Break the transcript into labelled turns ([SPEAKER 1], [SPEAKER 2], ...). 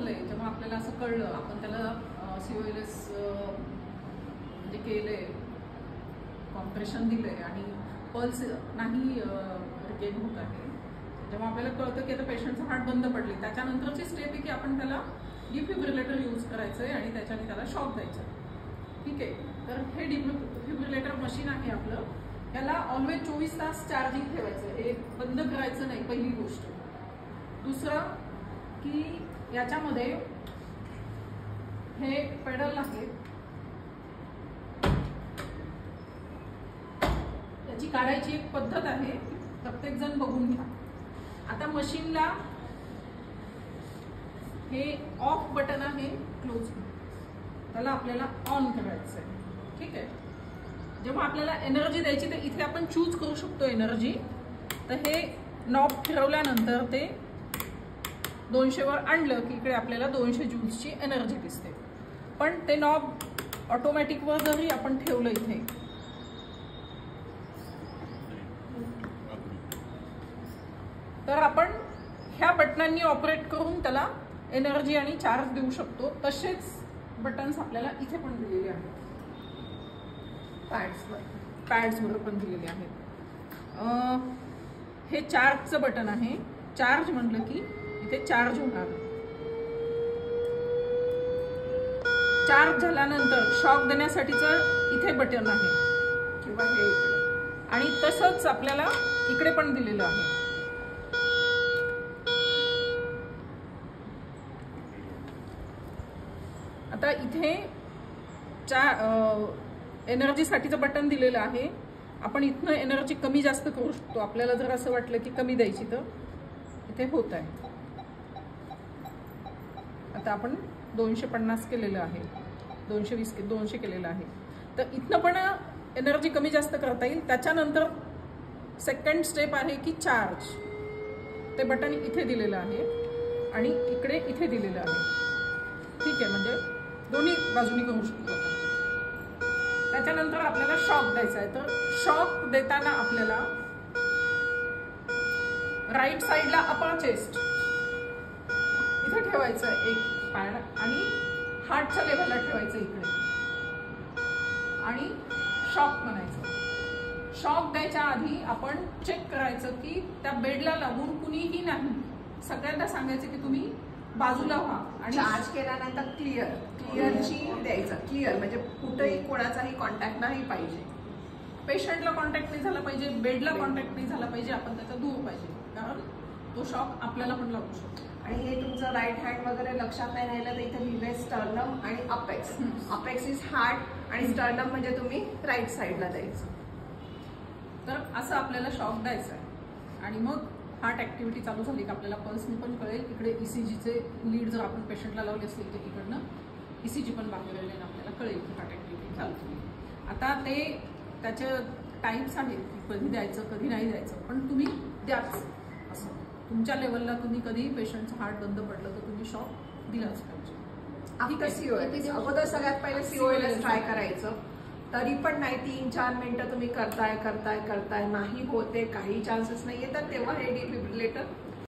[SPEAKER 1] समजलंय, जेव्हा आपल्याला असं कळलं, आपण त्याला COLS म्हणजे केलंय, कॉम्प्रेशन दिलंय आणि पल्स नाही रिगेन होत आहे, जेव्हा आपल्याला कळतं की आता पेशंटचं हार्ट बंद पडले, त्याच्यानंतरची स्टेप आहे की आपण त्याला डिफिब्रिलेटर यूज करायचं आहे आणि त्याच्याने त्याला शॉक द्यायचं. ठीक आहे, तर हे डिफिब्रिलेटर मशीन आहे आपलं. याला ऑलवेज 24 तास चार्जिंग ठेवायचं, हे बंद करायचं नाही, पहिली गोष्ट. दुसरं की याच्यामध्ये हे पेडल आहे, त्याची काढायची एक पद्धत आहे, प्रत्येक जण बघून घ्या. आता मशीनला हे ऑफ बटन आहे, क्लोज, त्याला आपल्याला ऑन करायचं आहे. ठीक आहे, जेव्हा आपल्याला एनर्जी द्यायची तर इथे आपण चूज करू शकतो एनर्जी. तर हे नॉब फिरवल्यानंतर ते 200 वर आणलं की इकडे आपल्याला 200 जूल्सची एनर्जी दिसते. पण ते नॉब ऑटोमॅटिक वर जरी आपण ठेवलं इथे तर आपण ह्या बटनांनी ऑपरेट करून त्याला एनर्जी आणि चार्ज देऊ शकतो. तसेच बटन्स आपल्याला इथे पण दिलेले आहेत, पॅड्सवर पण दिलेले आहेत. हे चार्जचं बटन आहे, चार्ज म्हटलं की इथे चार्ज होणार. चार्ज झाल्यानंतर शॉक देण्यासाठीचं इथे बटन आहे किंवा हे इकडे, आणि तसंच आपल्याला इकडे पण दिलेलं आहे. आता इथे एनर्जीसाठीचं बटन दिलेलं आहे. आपण इथनं एनर्जी कमी जास्त करू शकतो. आपल्याला जर असं वाटलं की कमी द्यायची तर इथे होत आहे. आता आपण 250 केलेलं आहे, 200 केलेलं आहे. तर इथनं पण एनर्जी कमी जास्त करता येईल. त्याच्यानंतर सेकंड स्टेप आहे की चार्ज. ते बटन इथे दिलेलं आहे आणि इथे दिलेलं आहे. ठीक आहे, म्हणजे दोन्ही बाजूनी करू शकतो. त्याच्यानंतर आपल्याला शॉक द्यायचा आहे. तर शॉक देताना आपल्याला राईट साईडला अपर चेस्ट इथे ठेवायचं एक पॅड आणि हार्टच्या लेवलला ठेवायचं इकडे आणि शॉक म्हणायचं. शॉक द्यायच्या आधी आपण चेक करायचं की त्या बेडला लागून कुणीही नाही. सगळ्यांना सांगायचं की तुम्ही बाजूला व्हा आणि
[SPEAKER 2] चार्ज केल्यानंतर क्लिअरची द्यायचं. क्लिअर म्हणजे कुठेही कोणाचाही कॉन्टॅक्ट नाही पाहिजे.
[SPEAKER 1] पेशंटला कॉन्टॅक्ट नाही झाला पाहिजे, बेडला कॉन्टॅक्ट नाही झाला पाहिजे, आपण त्याचा दूर पाहिजे, कारण तो शॉक आपल्याला पण लागू शकतो.
[SPEAKER 2] आणि हे तुमचं राईट हँड वगैरे लक्षात नाही राहिलं तर इथे लिहिलंय स्टर्नम आणि अपेक्स. अपेक्स इज हार्ट आणि स्टर्नम म्हणजे तुम्ही राईट साईडला द्यायचं.
[SPEAKER 1] तर असं आपल्याला शॉक द्यायचा आहे आणि मग हार्ट ऍक्टिव्हिटी चालू झाली की आपल्याला पल्सनी पण कळेल. इकडे ECGचे लीड जर आपण पेशंटला लावले असेल तर इकडनं ECG पण बाहेर आले आपल्याला कळेल की हार्ट ऍक्टिव्हिटी चालू झाली. आता ते त्याचे टाईप्स आहेत की कधी द्यायचं कधी नाही द्यायचं, पण तुम्ही द्याच. असं तुमच्या लेवलला तुम्ही कधी पेशंटचं हार्ट बंद पडलं तर तुम्ही शॉक दिलाच पाहिजे.
[SPEAKER 2] अगोदर सगळ्यात पहिले COLS ट्राय करायचं. तरी पण नाही, 3-4 मिनिटं तुम्ही करताय नाही होते, काही चान्सेस नाहीये, तर तेव्हा हे डिफिब्रिलेटर